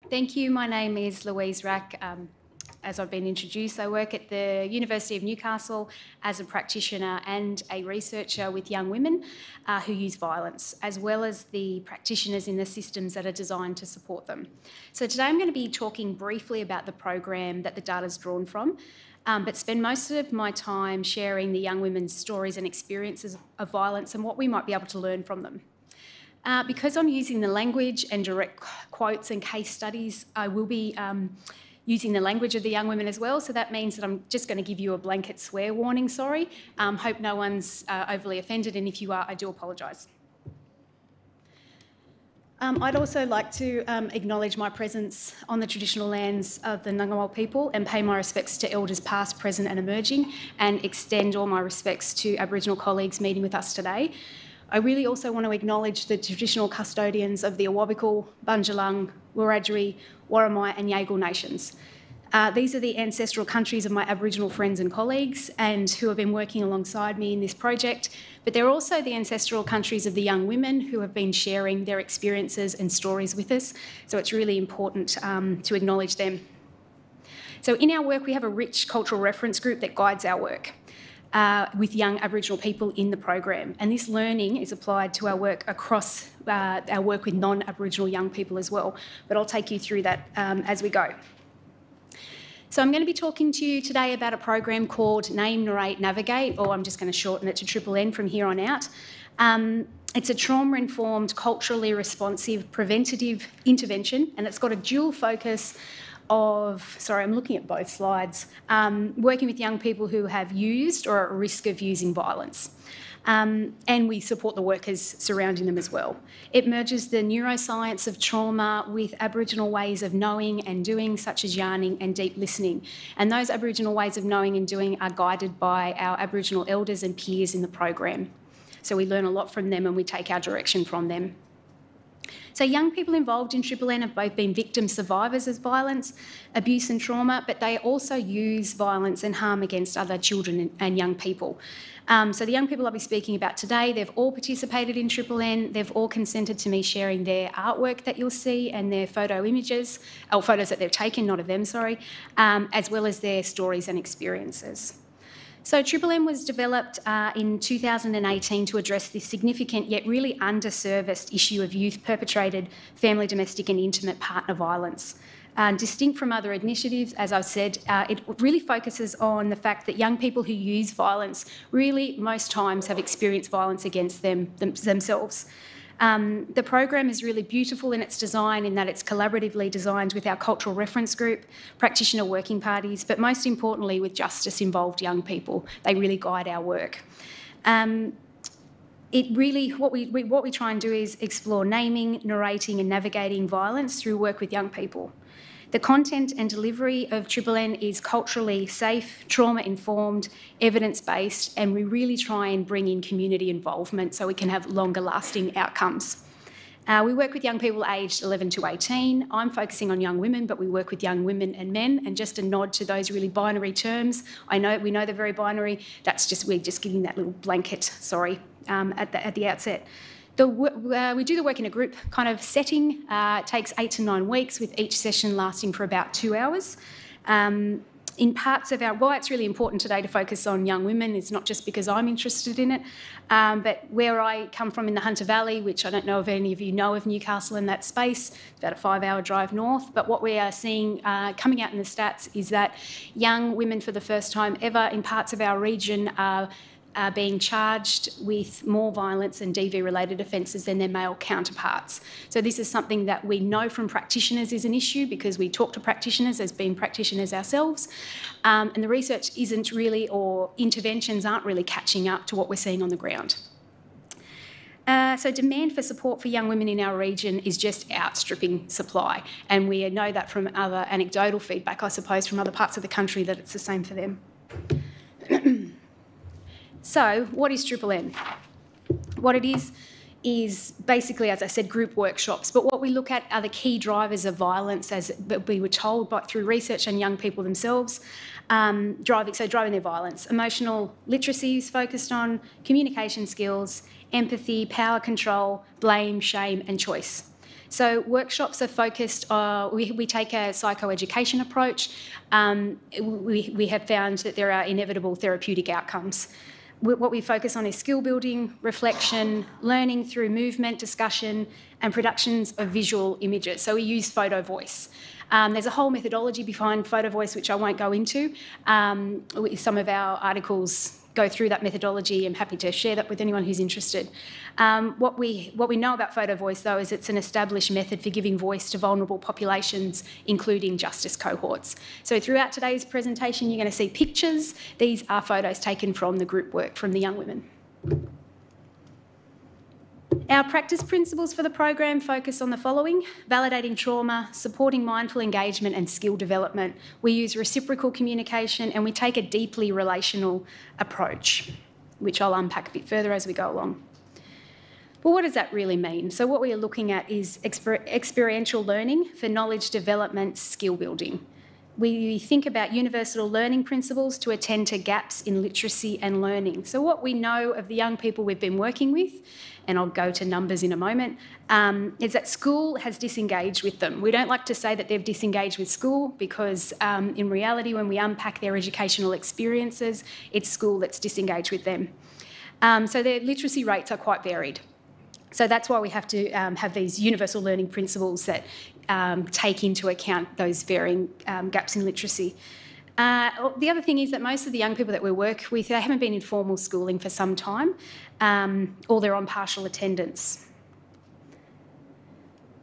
Thank you. My name is Louise Rak. As I've been introduced, I work at the University of Newcastle as a practitioner and a researcher with young women who use violence, as well as the practitioners in the systems that are designed to support them. So today I'm going to be talking briefly about the program that the data is drawn from, but spend most of my time sharing the young women's stories and experiences of violence and what we might be able to learn from them. Because I'm using the language and direct quotes and case studies, I will be using the language of the young women as well. So that means that I'm just going to give you a blanket swear warning, sorry. Hope no one's overly offended, and if you are, I do apologise. I'd also like to acknowledge my presence on the traditional lands of the Ngunnawal people and pay my respects to elders past, present and emerging, and extend all my respects to Aboriginal colleagues meeting with us today. I really also want to acknowledge the traditional custodians of the Awabakal, Bundjalung, Wiradjuri, Worimi and Yagal nations. These are the ancestral countries of my Aboriginal friends and colleagues and who have been working alongside me in this project, but they're also the ancestral countries of the young women who have been sharing their experiences and stories with us, so it's really important to acknowledge them. So in our work, we have a rich cultural reference group that guides our work. With young Aboriginal people in the program, and this learning is applied to our work across our work with non-Aboriginal young people as well, but I'll take you through that as we go. So I'm going to be talking to you today about a program called Name.Narrate.Navigate, or I'm just going to shorten it to Triple N from here on out. It's a trauma-informed, culturally responsive, preventative intervention, and it's got a dual focus of, sorry, I'm looking at both slides, working with young people who have used or are at risk of using violence. And we support the workers surrounding them as well. It merges the neuroscience of trauma with Aboriginal ways of knowing and doing, such as yarning and deep listening. And those Aboriginal ways of knowing and doing are guided by our Aboriginal elders and peers in the program. So we learn a lot from them and we take our direction from them. So young people involved in Triple N have both been victim survivors of violence, abuse and trauma, but they also use violence and harm against other children and young people. So the young people I'll be speaking about today, they've all participated in Triple N, they've all consented to me sharing their artwork that you'll see and their photo images, or photos that they've taken, not of them, sorry, as well as their stories and experiences. So Triple M was developed in 2018 to address this significant yet really underserviced issue of youth-perpetrated family, domestic and intimate partner violence. Distinct from other initiatives, as I've said, it really focuses on the fact that young people who use violence really most times have experienced violence against themselves. The program is really beautiful in its design in that it's collaboratively designed with our cultural reference group, practitioner working parties, but most importantly with justice-involved young people. They really guide our work. What we try and do is explore naming, narrating and navigating violence through work with young people. The content and delivery of Triple N is culturally safe, trauma-informed, evidence-based, and we really try and bring in community involvement so we can have longer-lasting outcomes. We work with young people aged 11 to 18. I'm focusing on young women, but we work with young women and men, and just a nod to those really binary terms. We know they're very binary. We're just giving that little blanket, sorry, at the outset. We do the work in a group kind of setting. It takes 8 to 9 weeks, with each session lasting for about 2 hours. In parts of why it's really important today to focus on young women is not just because I'm interested in it, but where I come from in the Hunter Valley, which I don't know if any of you know of Newcastle in that space, it's about a 5-hour drive north, but what we are seeing coming out in the stats is that young women for the first time ever in parts of our region are being charged with more violence and DV-related offences than their male counterparts. So this is something that we know from practitioners is an issue because we talk to practitioners as being practitioners ourselves, and the research isn't really, or interventions aren't really catching up to what we're seeing on the ground. So demand for support for young women in our region is just outstripping supply, and we know that from other anecdotal feedback, I suppose, from other parts of the country that it's the same for them. So what is Triple N? What it is basically, as I said, group workshops, but what we look at are the key drivers of violence as we were told through research and young people themselves, driving their violence. Emotional literacy is focused on communication skills, empathy, power control, blame, shame and choice. So workshops are focused, we take a psychoeducation approach. We have found that there are inevitable therapeutic outcomes. What we focus on is skill building, reflection, learning through movement, discussion, and productions of visual images. So we use photo voice. There's a whole methodology behind photo voice, which I won't go into. Some of our articles go through that methodology. I'm happy to share that with anyone who's interested. What we know about photo voice, though, is it's an established method for giving voice to vulnerable populations, including justice cohorts. So throughout today's presentation, you're going to see pictures. These are photos taken from the group work from the young women. Our practice principles for the program focus on the following: validating trauma, supporting mindful engagement and skill development. We use reciprocal communication and we take a deeply relational approach, which I'll unpack a bit further as we go along. But what does that really mean? So what we are looking at is experiential learning for knowledge development, skill building. We think about universal learning principles to attend to gaps in literacy and learning. So what we know of the young people we've been working with, and I'll go to numbers in a moment, is that school has disengaged with them. We don't like to say that they've disengaged with school because in reality, when we unpack their educational experiences, it's school that's disengaged with them. So their literacy rates are quite varied. So that's why we have to have these universal learning principles that take into account those varying gaps in literacy. The other thing is that most of the young people that we work with, they haven't been in formal schooling for some time, or they're on partial attendance.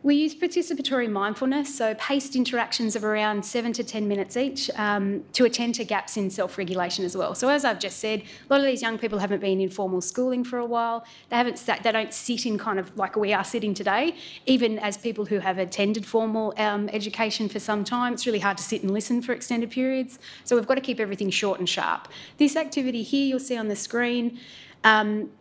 We use participatory mindfulness, so paced interactions of around 7 to 10 minutes each to attend to gaps in self-regulation as well. So as I've just said, a lot of these young people haven't been in formal schooling for a while. They don't sit in kind of like we are sitting today. Even as people who have attended formal education for some time, it's really hard to sit and listen for extended periods. So we've got to keep everything short and sharp. This activity here you'll see on the screen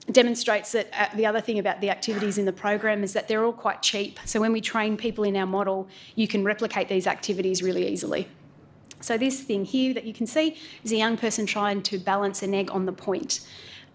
demonstrates that the other thing about the activities in the program is that they're all quite cheap. So when we train people in our model, you can replicate these activities really easily. So this thing here that you can see is a young person trying to balance an egg on the point.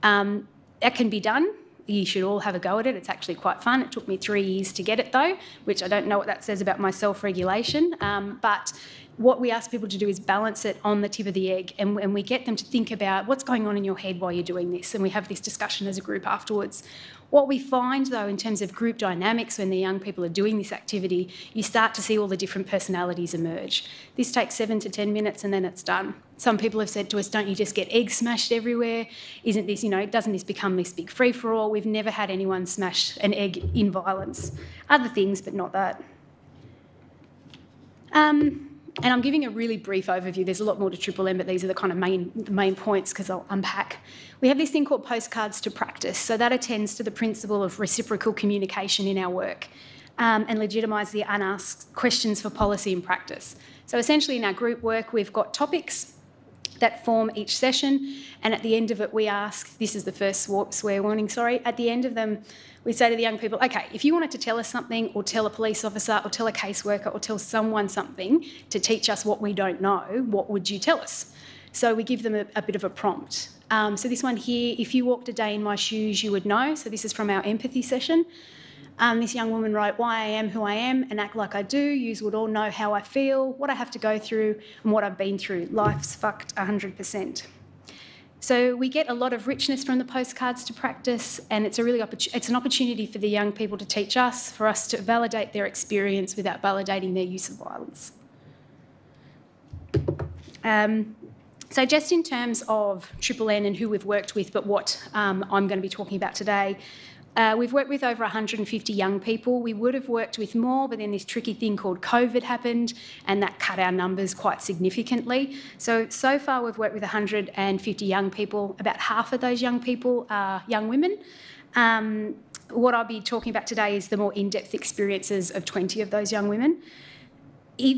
That can be done. You should all have a go at it. It's actually quite fun. It took me 3 years to get it though, which I don't know what that says about my self-regulation. But what we ask people to do is balance it on the tip of the egg, and we get them to think about what's going on in your head while you're doing this, and we have this discussion as a group afterwards. What we find, though, in terms of group dynamics when the young people are doing this activity, you start to see all the different personalities emerge. This takes 7 to 10 minutes and then it's done. Some people have said to us, don't you just get eggs smashed everywhere? Isn't this, doesn't this become this big free-for-all? We've never had anyone smash an egg in violence. Other things, but not that. And I'm giving a really brief overview. There's a lot more to Triple M, but these are the kind of main points because I'll unpack. We have this thing called postcards to practice. So that attends to the principle of reciprocal communication in our work and legitimise the unasked questions for policy and practice. So essentially in our group work, we've got topics that form each session, and at the end of it we ask, this is the first swear warning, sorry, at the end of them we say to the young people, okay, if you wanted to tell us something or tell a police officer or tell a caseworker or tell someone something to teach us what we don't know, what would you tell us? So we give them a bit of a prompt. So this one here, if you walked a day in my shoes, you would know. So this is from our empathy session. This young woman wrote, why I am who I am and act like I do. You would all know how I feel, what I have to go through and what I've been through. Life's fucked 100%. So we get a lot of richness from the postcards to practice, and it's an opportunity for the young people to teach us, for us to validate their experience without validating their use of violence. So just in terms of Triple N and who we've worked with, but what I'm going to be talking about today, we've worked with over 150 young people. We would have worked with more, but then this tricky thing called COVID happened and that cut our numbers quite significantly. So far we've worked with 150 young people. About half of those young people are young women. What I'll be talking about today is the more in-depth experiences of 20 of those young women.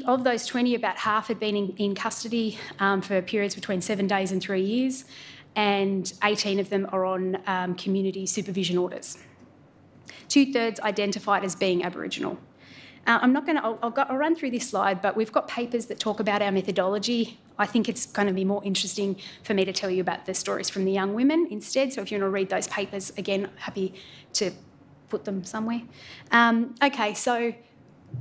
Of those 20, about half had been in custody for periods between 7 days and 3 years, and 18 of them are on community supervision orders. 2/3 identified as being Aboriginal. I'll run through this slide, but we've got papers that talk about our methodology. I think it's going to be more interesting for me to tell you about the stories from the young women instead. So if you want to read those papers, again, happy to put them somewhere. Okay, so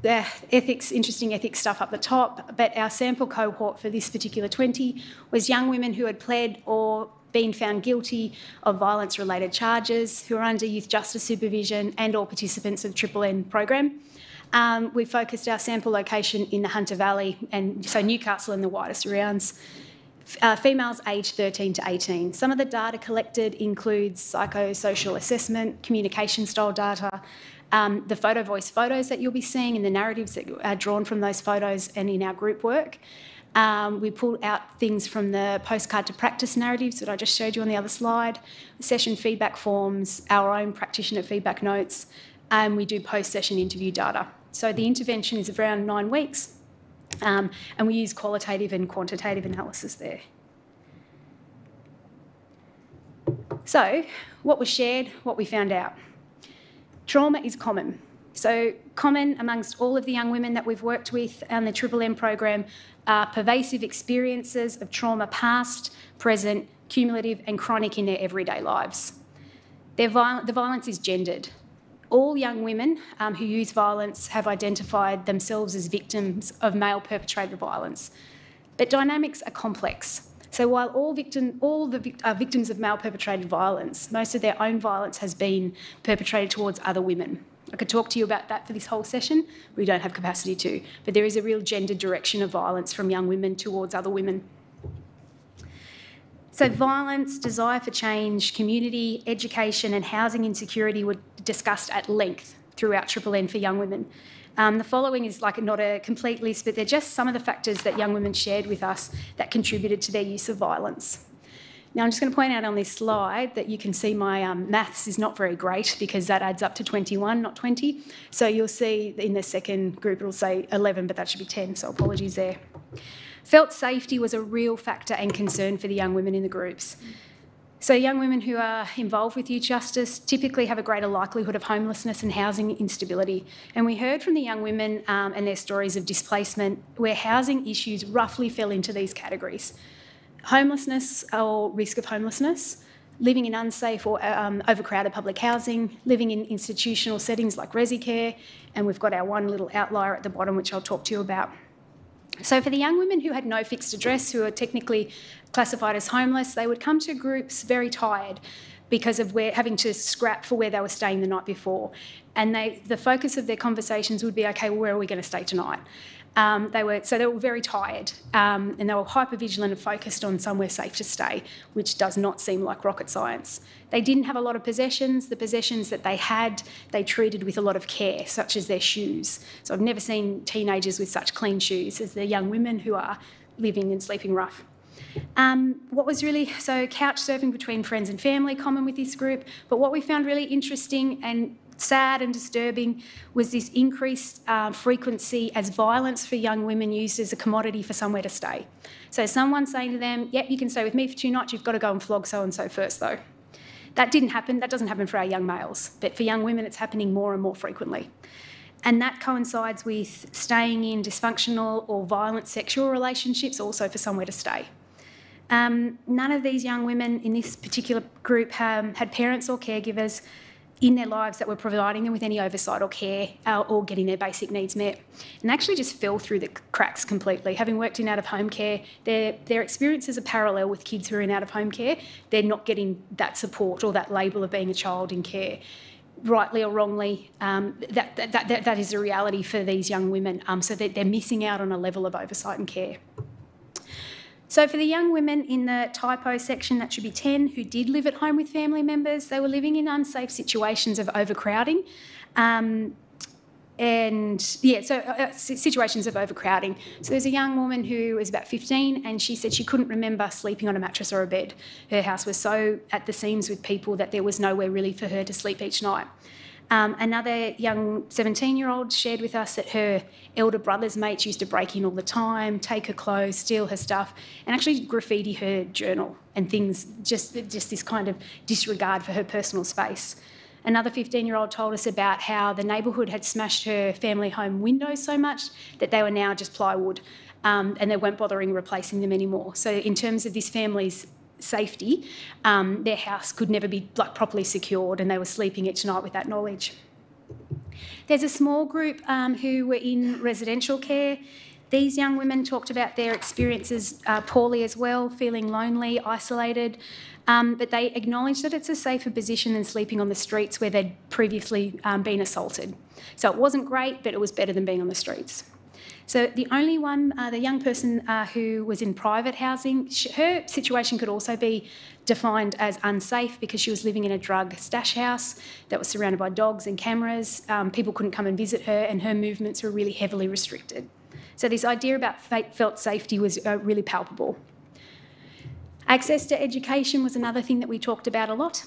the ethics, interesting ethics stuff up the top, but our sample cohort for this particular 20 was young women who had pled or been found guilty of violence-related charges, who are under youth justice supervision and or participants of Triple N program. We focused our sample location in the Hunter Valley, and so Newcastle and the wider surrounds. Females aged 13 to 18. Some of the data collected includes psychosocial assessment, communication style data, the photo voice photos that you'll be seeing and the narratives that are drawn from those photos and in our group work. We pulled out things from the postcard to practice narratives that I just showed you on the other slide, session feedback forms, our own practitioner feedback notes, and we do post-session interview data. So the intervention is around 9 weeks, and we use qualitative and quantitative analysis there. So what was shared, what we found out. Trauma is common. So common amongst all of the young women that we've worked with on the Triple M program are pervasive experiences of trauma past, present, cumulative and chronic in their everyday lives. The violence is gendered. All young women who use violence have identified themselves as victims of male-perpetrated violence. But dynamics are complex. So while all are victims of male-perpetrated violence, most of their own violence has been perpetrated towards other women. I could talk to you about that for this whole session. We don't have capacity to, but there is a real gendered direction of violence from young women towards other women. So violence, desire for change, community, education and housing insecurity were discussed at length throughout Triple N for young women. The following is like not a complete list, but they're just some of the factors that young women shared with us that contributed to their use of violence. Now, I'm just going to point out on this slide that you can see my maths is not very great because that adds up to 21, not 20. So you'll see in the second group it'll say 11, but that should be 10, so apologies there. Felt safety was a real factor and concern for the young women in the groups. So young women who are involved with youth justice typically have a greater likelihood of homelessness and housing instability. And we heard from the young women and their stories of displacement where housing issues roughly fell into these categories. Homelessness or risk of homelessness, living in unsafe or overcrowded public housing, living in institutional settings like resi care, and we've got our one little outlier at the bottom which I'll talk to you about. So for the young women who had no fixed address, who are technically classified as homeless, they would come to groups very tired because of having to scrap for where they were staying the night before. And the focus of their conversations would be, okay, well, where are we going to stay tonight? They were very tired and they were hypervigilant and focused on somewhere safe to stay, which does not seem like rocket science. They didn't have a lot of possessions. The possessions that they had, they treated with a lot of care, such as their shoes. So I've never seen teenagers with such clean shoes as the young women who are living and sleeping rough. So couch surfing between friends and family, common with this group, but what we found really interesting and sad and disturbing was this increased frequency as violence for young women used as a commodity for somewhere to stay. So someone saying to them, yep, you can stay with me for 2 nights, you've got to go and flog so-and-so first though. That didn't happen, that doesn't happen for our young males, but for young women it's happening more and more frequently. And that coincides with staying in dysfunctional or violent sexual relationships, also for somewhere to stay. None of these young women in this particular group had parents or caregivers in their lives that were providing them with any oversight or care or getting their basic needs met. And actually just fell through the cracks completely. Having worked in out-of-home care, their experiences are parallel with kids who are in out-of-home care. They're not getting that support or that label of being a child in care. Rightly or wrongly, that is a reality for these young women. So they're missing out on a level of oversight and care. So for the young women in the typo section, that should be 10, who did live at home with family members, they were living in unsafe situations of overcrowding. Situations of overcrowding. So there's a young woman who was about 15 and she said she couldn't remember sleeping on a mattress or a bed. Her house was so at the seams with people that there was nowhere really for her to sleep each night. Another young 17-year-old shared with us that her elder brother's mates used to break in all the time, take her clothes, steal her stuff, and actually graffiti her journal and things, just this kind of disregard for her personal space. Another 15-year-old told us about how the neighbourhood had smashed her family home windows so much that they were now just plywood and they weren't bothering replacing them anymore. So in terms of this family's safety, their house could never be properly secured, and they were sleeping each night with that knowledge. There's a small group who were in residential care. These young women talked about their experiences poorly as well, feeling lonely, isolated, but they acknowledged that it's a safer position than sleeping on the streets where they'd previously been assaulted. So it wasn't great, but it was better than being on the streets. So the only one, the young person who was in private housing, her situation could also be defined as unsafe because she was living in a drug stash house that was surrounded by dogs and cameras. People couldn't come and visit her, and her movements were really heavily restricted. So this idea about felt safety was really palpable. Access to education was another thing that we talked about a lot.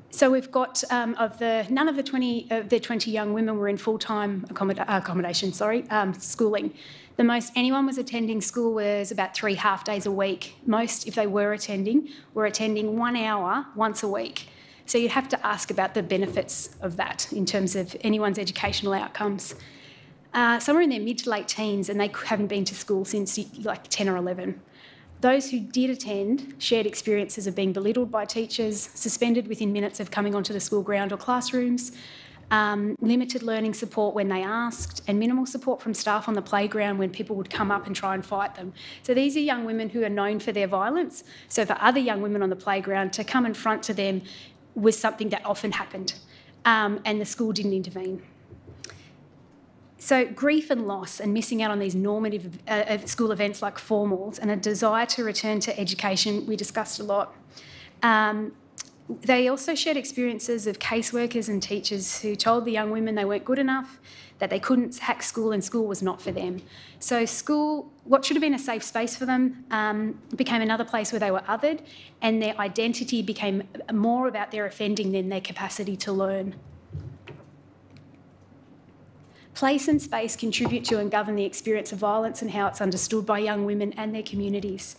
So we've got, none of the 20 young women were in full-time schooling. The most anyone was attending school was about 3 half days a week. Most, if they were attending 1 hour once a week. So you'd have to ask about the benefits of that in terms of anyone's educational outcomes. Some are in their mid to late teens and they haven't been to school since like 10 or 11. Those who did attend shared experiences of being belittled by teachers, suspended within minutes of coming onto the school ground or classrooms, limited learning support when they asked, and minimal support from staff on the playground when people would come up and try and fight them. So these are young women who are known for their violence. So for other young women on the playground to come in front to them was something that often happened, and the school didn't intervene. So grief and loss and missing out on these normative school events like formals and a desire to return to education, we discussed a lot. They also shared experiences of caseworkers and teachers who told the young women they weren't good enough, that they couldn't hack school and school was not for them. So school, what should have been a safe space for them, became another place where they were othered, and their identity became more about their offending than their capacity to learn. Place and space contribute to and govern the experience of violence and how it's understood by young women and their communities.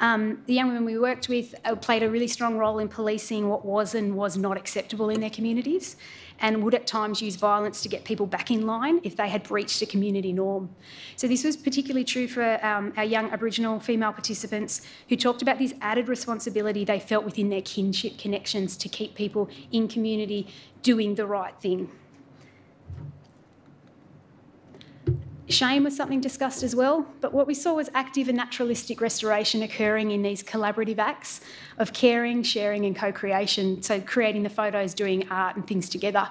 The young women we worked with played a really strong role in policing what was and was not acceptable in their communities, and would at times use violence to get people back in line if they had breached a community norm. So this was particularly true for our young Aboriginal female participants who talked about this added responsibility they felt within their kinship connections to keep people in community doing the right thing. Shame was something discussed as well, but what we saw was active and naturalistic restoration occurring in these collaborative acts of caring, sharing and co-creation, so creating the photos, doing art and things together.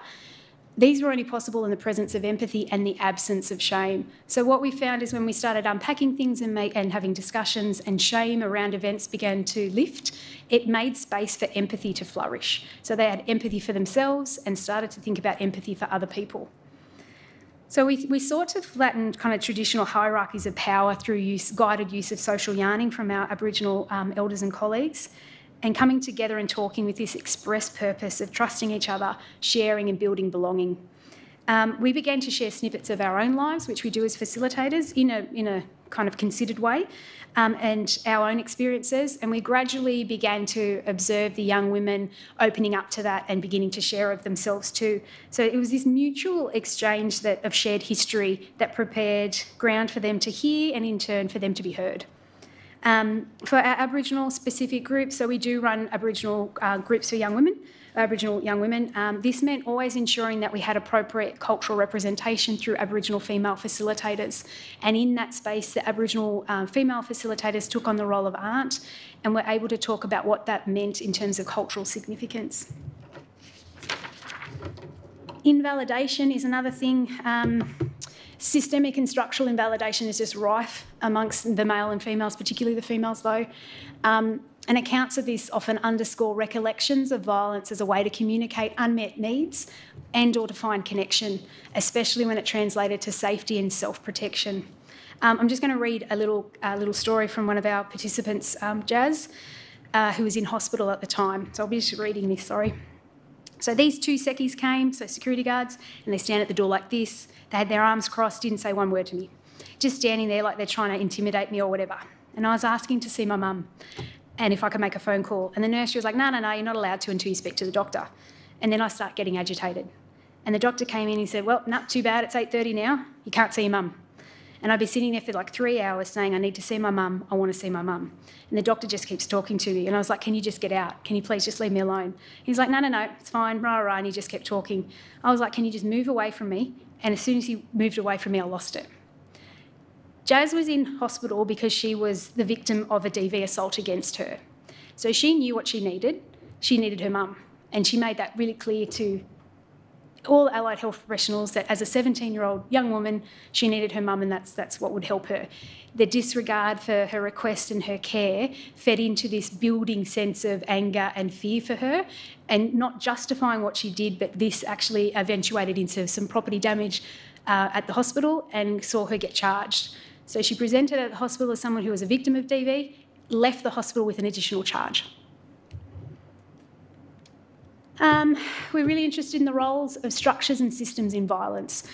These were only possible in the presence of empathy and the absence of shame. So what we found is when we started unpacking things and having discussions and shame around events began to lift, it made space for empathy to flourish. So they had empathy for themselves and started to think about empathy for other people. So we sought to flatten kind of traditional hierarchies of power through guided use of social yarning from our Aboriginal elders and colleagues, and coming together and talking with this express purpose of trusting each other, sharing and building belonging. We began to share snippets of our own lives, which we do as facilitators in a kind of considered way, and our own experiences, and we gradually began to observe the young women opening up to that and beginning to share of themselves too. So it was this mutual exchange of shared history that prepared ground for them to hear and in turn for them to be heard. For our Aboriginal specific groups, so we do run Aboriginal groups for young women, Aboriginal young women. This meant always ensuring that we had appropriate cultural representation through Aboriginal female facilitators. And in that space, the Aboriginal female facilitators took on the role of aunt and were able to talk about what that meant in terms of cultural significance. Invalidation is another thing. Systemic and structural invalidation is just rife amongst the male and females, particularly the females though. And accounts of this often underscore recollections of violence as a way to communicate unmet needs and or to find connection, especially when it translated to safety and self-protection. I'm just going to read a little story from one of our participants, Jazz, who was in hospital at the time. So I'll be just reading this, sorry. So these two seckies came, so security guards, and they stand at the door like this. They had their arms crossed, didn't say one word to me. Just standing there like they're trying to intimidate me or whatever. And I was asking to see my mum and if I could make a phone call. And the nurse was like, no, you're not allowed to until you speak to the doctor. And then I start getting agitated. And the doctor came in and he said, well, not too bad, it's 8:30 now. You can't see your mum. And I'd be sitting there for like 3 hours saying, I need to see my mum, I want to see my mum. And the doctor just keeps talking to me. And I was like, can you just get out? Can you please just leave me alone? He's like, no, it's fine, rah. And he just kept talking. I was like, can you just move away from me? And as soon as he moved away from me, I lost it. Jazz was in hospital because she was the victim of a DV assault against her. So she knew what she needed. She needed her mum. And she made that really clear to all allied health professionals that as a 17-year-old young woman, she needed her mum, and that's what would help her. The disregard for her request and her care fed into this building sense of anger and fear for her, and not justifying what she did, but this actually eventuated into some property damage at the hospital and saw her get charged. So she presented at the hospital as someone who was a victim of DV, left the hospital with an additional charge. We're really interested in the roles of structures and systems in violence.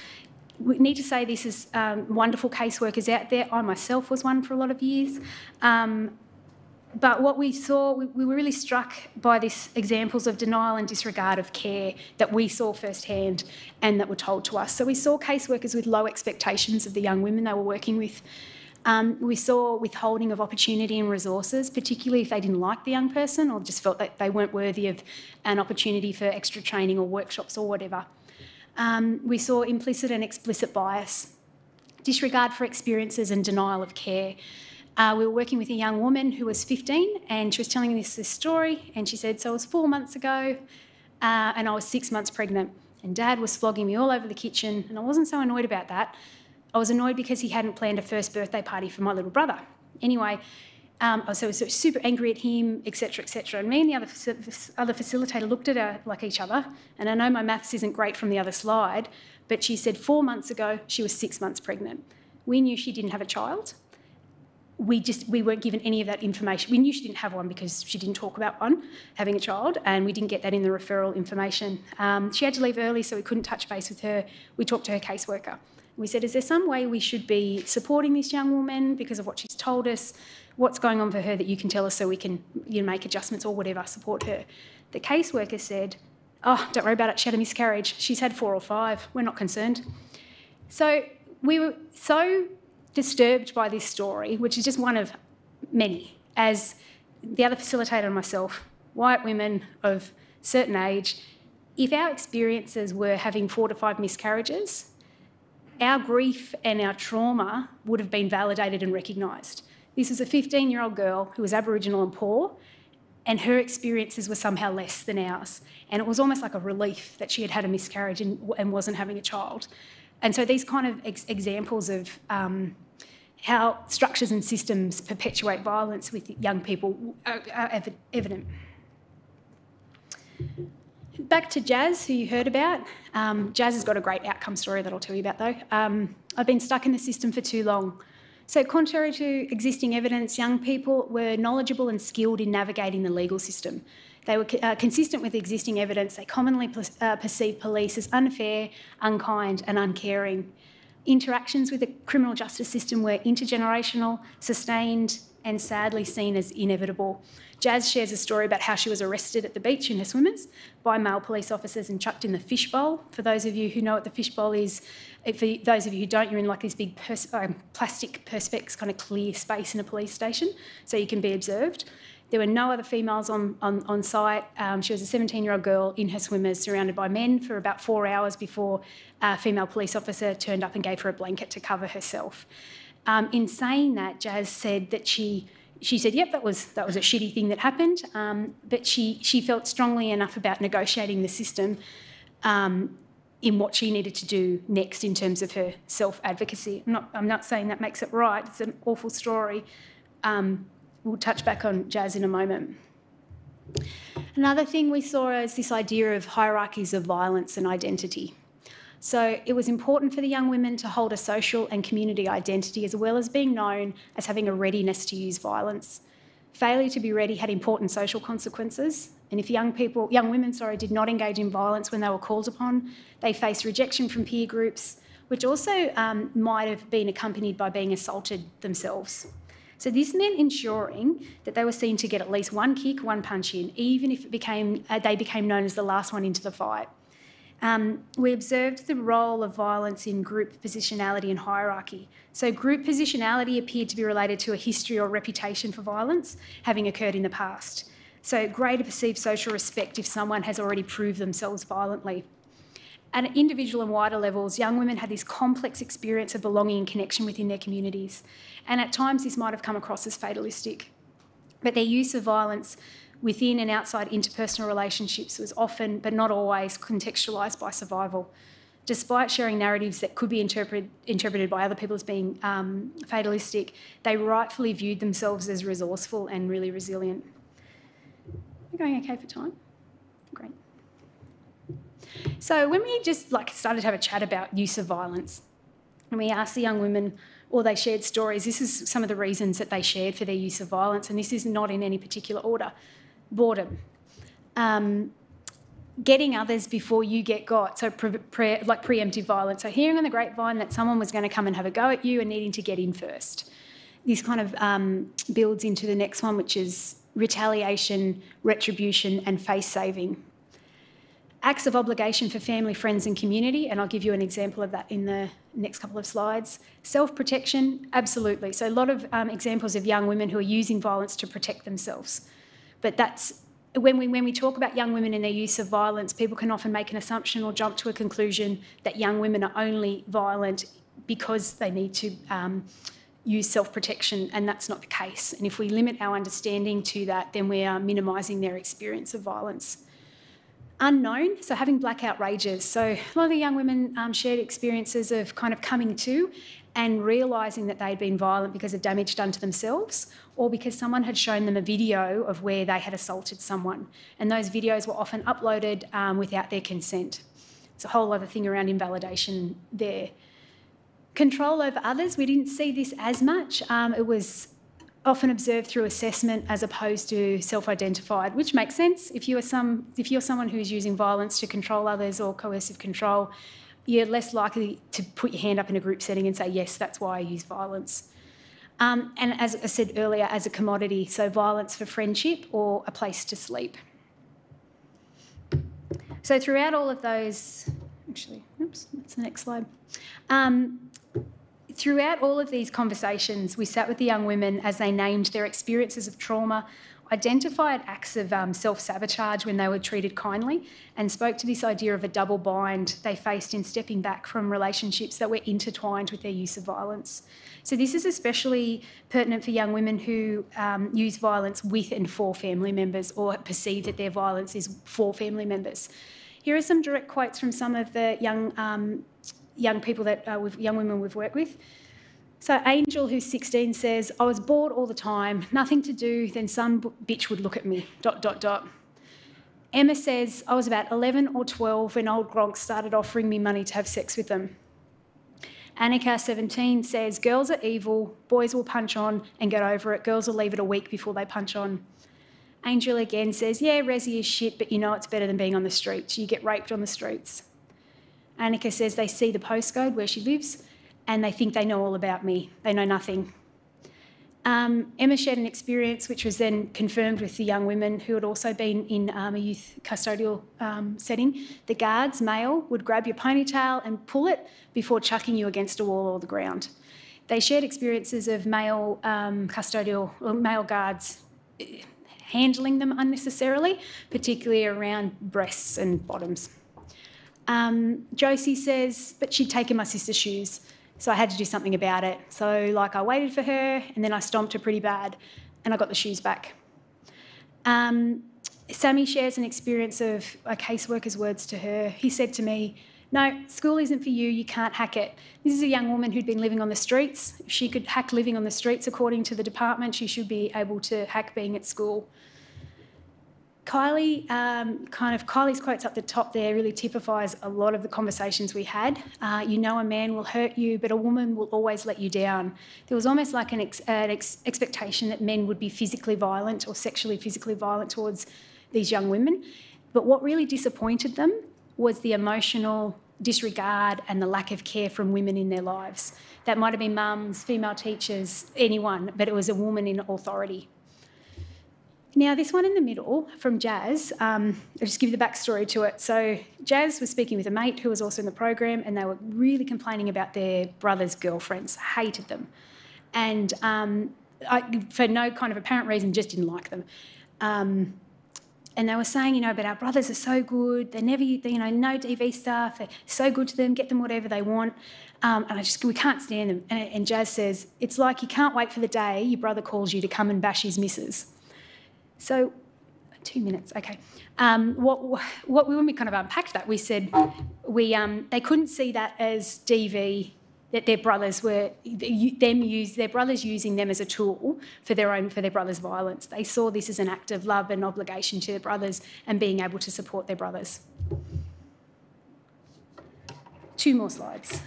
We need to say this is wonderful caseworkers out there. I myself was one for a lot of years. But what we saw, we were really struck by these examples of denial and disregard of care that we saw firsthand and that were told to us. So we saw caseworkers with low expectations of the young women they were working with. We saw withholding of opportunity and resources, particularly if they didn't like the young person or just felt that they weren't worthy of an opportunity for extra training or workshops or whatever. We saw implicit and explicit bias, disregard for experiences and denial of care. We were working with a young woman who was 15 and she was telling us this story, and she said, so it was 4 months ago and I was 6 months pregnant, and Dad was flogging me all over the kitchen, and I wasn't so annoyed about that. I was annoyed because he hadn't planned a first birthday party for my little brother. Anyway, I was super angry at him, etc., etc. And me and the other facilitator looked at her like each other, and I know my maths isn't great from the other slide, but she said 4 months ago she was 6 months pregnant. We knew she didn't have a child. We weren't given any of that information. We knew she didn't have one because she didn't talk about having a child, and we didn't get that in the referral information. She had to leave early, so we couldn't touch base with her. We talked to her caseworker. We said, is there some way we should be supporting this young woman because of what she's told us? What's going on for her that you can tell us so we can make adjustments or whatever, support her? The caseworker said, oh, don't worry about it, she had a miscarriage. She's had 4 or 5, we're not concerned. So we were so disturbed by this story, which is just one of many, as the other facilitator and myself, white women of certain age, if our experiences were having 4 to 5 miscarriages, our grief and our trauma would have been validated and recognised. This was a 15-year-old girl who was Aboriginal and poor, and her experiences were somehow less than ours. And it was almost like a relief that she had had a miscarriage and wasn't having a child. And so these kind of examples of how structures and systems perpetuate violence with young people are evident. Back to Jazz, who you heard about. Jazz has got a great outcome story that I'll tell you about though. I've been stuck in the system for too long. So contrary to existing evidence, young people were knowledgeable and skilled in navigating the legal system. They were consistent with existing evidence. They commonly perceived police as unfair, unkind and uncaring. Interactions with the criminal justice system were intergenerational, sustained and sadly seen as inevitable. Jazz shares a story about how she was arrested at the beach in her swimmers by male police officers and chucked in the fishbowl. For those of you who know what the fishbowl is, for those of you who don't, you're in like this big plastic perspex kind of clear space in a police station so you can be observed. There were no other females on site. She was a 17-year-old girl in her swimmers surrounded by men for about 4 hours before a female police officer turned up and gave her a blanket to cover herself. In saying that, Jazz said that she said, yep, that was a shitty thing that happened, but she felt strongly enough about negotiating the system in what she needed to do next in terms of her self-advocacy. I'm not saying that makes it right. It's an awful story. We'll touch back on Jazz in a moment. Another thing we saw is this idea of hierarchies of violence and identity. So it was important for the young women to hold a social and community identity as well as being known as having a readiness to use violence. Failure to be ready had important social consequences, and if young women did not engage in violence when they were called upon, they faced rejection from peer groups, which also might have been accompanied by being assaulted themselves. So this meant ensuring that they were seen to get at least one kick, one punch in, even if they became known as the last one into the fight. We observed the role of violence in group positionality and hierarchy. So group positionality appeared to be related to a history or reputation for violence having occurred in the past. So greater perceived social respect if someone has already proved themselves violently. At individual and wider levels, young women had this complex experience of belonging and connection within their communities. And at times this might have come across as fatalistic. But their use of violence within and outside interpersonal relationships was often, but not always, contextualised by survival. Despite sharing narratives that could be interpreted by other people as being fatalistic, they rightfully viewed themselves as resourceful and really resilient. We're going okay for time? Great. So when we just started to have a chat about use of violence, and we asked the young women, or they shared stories, this is some of the reasons that they shared for their use of violence, and this is not in any particular order. Boredom. Getting others before you get got, so preemptive violence. So hearing on the grapevine that someone was going to come and have a go at you and needing to get in first. This kind of builds into the next one, which is retaliation, retribution, and face-saving. Acts of obligation for family, friends and community, and I'll give you an example of that in the next couple of slides. Self-protection, absolutely. So a lot of examples of young women who are using violence to protect themselves. But that's when we talk about young women and their use of violence, people can often make an assumption or jump to a conclusion that young women are only violent because they need to use self-protection, and that's not the case. And if we limit our understanding to that, then we are minimising their experience of violence. Unknown, so having blackout rages. So a lot of the young women shared experiences of kind of coming to and realising that they'd been violent because of damage done to themselves or because someone had shown them a video of where they had assaulted someone. And those videos were often uploaded without their consent. It's a whole other thing around invalidation there. Control over others, we didn't see this as much. It was often observed through assessment as opposed to self-identified, which makes sense. If you're someone who's using violence to control others or coercive control, you're less likely to put your hand up in a group setting and say, yes, that's why I use violence. And as I said earlier, as a commodity, so violence for friendship or a place to sleep. So throughout all of those, actually, oops, that's the next slide. Throughout all of these conversations, we sat with the young women as they named their experiences of trauma, identified acts of self-sabotage when they were treated kindly, and spoke to this idea of a double bind they faced in stepping back from relationships that were intertwined with their use of violence. So this is especially pertinent for young women who use violence with and for family members or perceive that their violence is for family members. Here are some direct quotes from some of the young people that young women we've worked with. So Angel, who's 16, says, I was bored all the time, nothing to do, then some bitch would look at me, ... Emma says, I was about 11 or 12 when old Gronk started offering me money to have sex with them. Annika, 17, says, girls are evil, boys will punch on and get over it, girls will leave it a week before they punch on. Angel again says, yeah, resi is shit, but you know it's better than being on the streets. You get raped on the streets. Annika says they see the postcode where she lives and they think they know all about me. They know nothing. Emma shared an experience which was then confirmed with the young women who had also been in a youth custodial setting. The guards, male, would grab your ponytail and pull it before chucking you against a wall or the ground. They shared experiences of male custodial or male guards handling them unnecessarily, particularly around breasts and bottoms. Josie says, but she'd taken my sister's shoes, so I had to do something about it. So, I waited for her, and then I stomped her pretty bad, and I got the shoes back. Sammy shares an experience of a caseworker's words to her. He said to me, no, school isn't for you, you can't hack it. This is a young woman who'd been living on the streets. If she could hack living on the streets, according to the department, she should be able to hack being at school. Kylie, Kylie's quotes up the top there really typifies a lot of the conversations we had. You know a man will hurt you, but a woman will always let you down. There was almost like an expectation that men would be physically violent or sexually physically violent towards these young women. But what really disappointed them was the emotional disregard and the lack of care from women in their lives. That might have been mums, female teachers, anyone, but it was a woman in authority. Now, this one in the middle from Jazz, I'll just give you the backstory to it. So Jazz was speaking with a mate who was also in the program, and they were really complaining about their brother's girlfriends, hated them. And for no kind of apparent reason, just didn't like them. And they were saying, but our brothers are so good. They never, no DV stuff. They're so good to them. Get them whatever they want. And we can't stand them. And Jazz says, it's like you can't wait for the day your brother calls you to come and bash his missus. So, 2 minutes, okay. When we kind of unpacked that, we said they couldn't see that as DV, that their brothers were their brothers using them as a tool for their brothers' violence. They saw this as an act of love and obligation to their brothers and being able to support their brothers. 2 more slides.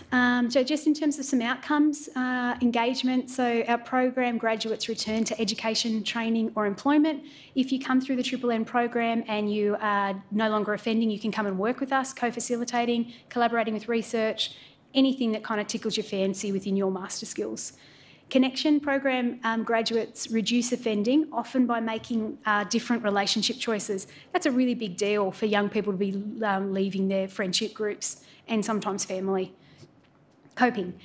So just in terms of some outcomes, engagement, so our program graduates return to education, training or employment. If you come through the Triple N program and you are no longer offending, you can come and work with us, co-facilitating, collaborating with research, anything that kind of tickles your fancy within your master skills. Connection program graduates reduce offending, often by making different relationship choices. That's a really big deal for young people to be leaving their friendship groups and sometimes family. Coping.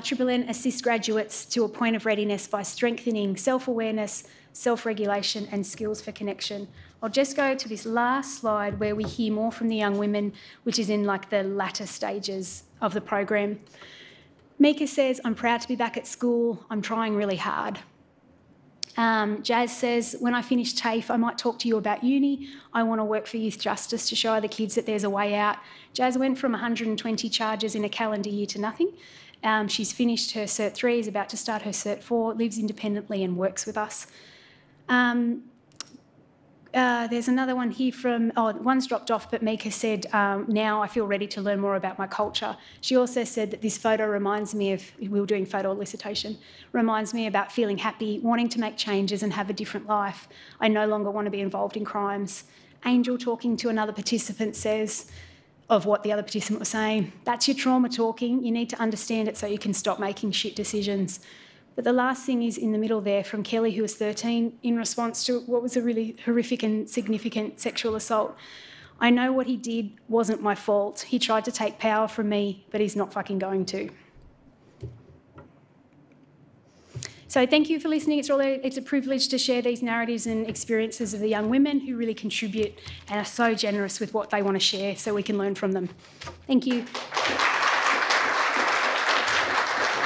Triple N assists graduates to a point of readiness by strengthening self-awareness, self-regulation and skills for connection. I'll just go to this last slide where we hear more from the young women, which is in like the latter stages of the program. Mika says, I'm proud to be back at school. I'm trying really hard. Jazz says, when I finish TAFE, I might talk to you about uni. I want to work for youth justice to show other kids that there's a way out. Jazz went from 120 charges in a calendar year to nothing. She's finished her Cert 3, is about to start her Cert 4, lives independently and works with us. There's another one here from, one's dropped off, but Mika said, now I feel ready to learn more about my culture. She also said that this photo reminds me of, we were doing photo elicitation, reminds me about feeling happy, wanting to make changes and have a different life. I no longer want to be involved in crimes. Angel, talking to another participant, says, of what the other participant was saying, that's your trauma talking. You need to understand it so you can stop making shit decisions. But the last thing is in the middle there from Kelly, who was 13, in response to what was a really horrific and significant sexual assault. I know what he did wasn't my fault. He tried to take power from me, but he's not fucking going to. So thank you for listening. It's a privilege to share these narratives and experiences of the young women who really contribute and are so generous with what they want to share so we can learn from them. Thank you.